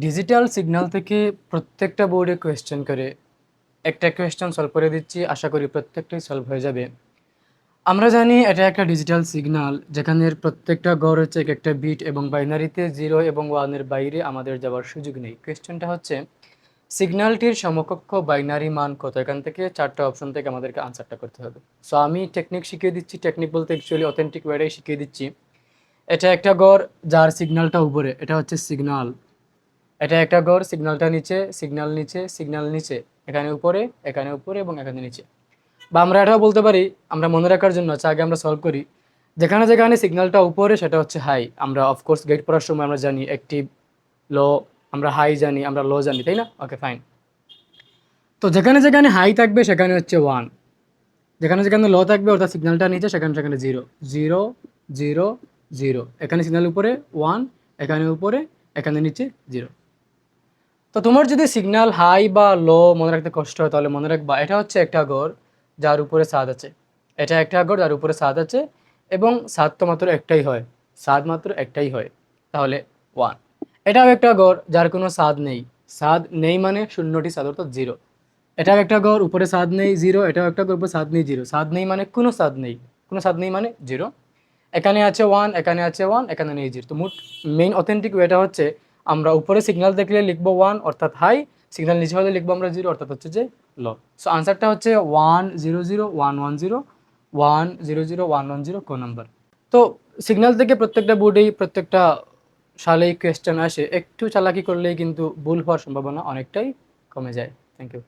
Digital signal থেকে প্রত্যেকটা বোর্ডে কোয়েশ্চেন করে একটা কোয়েশ্চেন সলভ করে দিচ্ছি, আশা করি প্রত্যেকটাই সলভ হয়ে যাবে। আমরা জানি এটা একটা ডিজিটাল সিগন্যাল, যেখানের প্রত্যেকটা গড় হচ্ছে এক একটা বিট এবং বাইনারিতে 0 এবং 1 এর বাইরে আমাদের যাওয়ার সুযোগ নেই। কোয়েশ্চেনটা হচ্ছে সিগন্যালটির সমকক্ষ বাইনারি মান কত? এখান থেকে 4টা অপশন থেকে আমাদেরকে আনসারটা করতে হবে। সো আমি টেকনিক শিখিয়ে দিচ্ছি, টেকনিক বলতে অ্যাকচুয়ালি অথেন্টিক ওয়েটাই শিখিয়ে দিচ্ছি। এটা একটা গড় যার সিগন্যালটা উপরে, এটা হচ্ছে সিগন্যাল। এটা একটা ঘর, সিগন্যালটা নিচে, সিগন্যাল নিচে, সিগন্যাল নিচে, এখানে উপরে, এখানে উপরে এবং এখানে নিচে। বা আমরা এটাও বলতে পারি, আমরা মনে রাখার জন্য আচ্ছা আগে আমরা সলভ করি। যেখানে যেখানে সিগন্যালটা উপরে সেটা হচ্ছে হাই। আমরা অফকোর্স গেট পড়ার সময় আমরা জানি অ্যাক্টিভ, লো, আমরা হাই জানি, আমরা লো জানি, তাই না? Okay fine. তো যেখানে যেখানে হাই থাকবে সেখানে হচ্ছে 1, যেখানে যেখানে লো থাকবে অর্থাৎ সিগন্যালটা নিচে সেখানে সেখানে 0, 0, 0, 0, এখানে সিগন্যাল উপরে 1, এখানে উপরে, এখানে নিচে 0। তো তোমার যদি সিগন্যাল হাই বা লো মনে রাখতে কষ্ট হয় তাহলে মনে রাখবা এটা হচ্ছে একটা ঘর যার উপরে ছাদ আছে। এটা একটা ঘর যার উপরে ছাদ আছে এবং ছাদ তো মাত্র একটাই হয়, ছাদ মাত্র একটাই হয়, তাহলে 1। এটাও একটা ঘর যার কোনো ছাদ নেই, ছাদ নেই মানে শূন্যটি ছাদ অর্থাৎ 0। এটাও একটা ঘর উপরে ছাদ নেই 0, এটাও একটা ঘর উপরে ছাদ নেই 0, ছাদ নেই মানে কোনো ছাদ নেই, কোনো ছাদ নেই মানে 0। এখানে আছে 1, এখানে আছে 1, এখানে নেই 0। তো মোট মেইন অথেন্টিক ওয়েটা হচ্ছে আমরা উপরে সিগন্যাল দেখলে লিখবো 1 অর্থাৎ হাই, সিগন্যাল নিচে হলে লিখবো আমরা 0 অর্থাৎ হচ্ছে যে লো। সো আনসারটা হচ্ছে 1 0 0 1 1 0 1 0 0 1 1 0 ক নাম্বার। তো সিগন্যাল থেকে প্রত্যেকটা বোর্ডেই প্রত্যেকটা সালেই কোয়েশ্চেন আসে, একটু চালাকি করলেই কিন্তু ভুল হওয়ার সম্ভাবনা অনেকটাই কমে যায়। Thank you.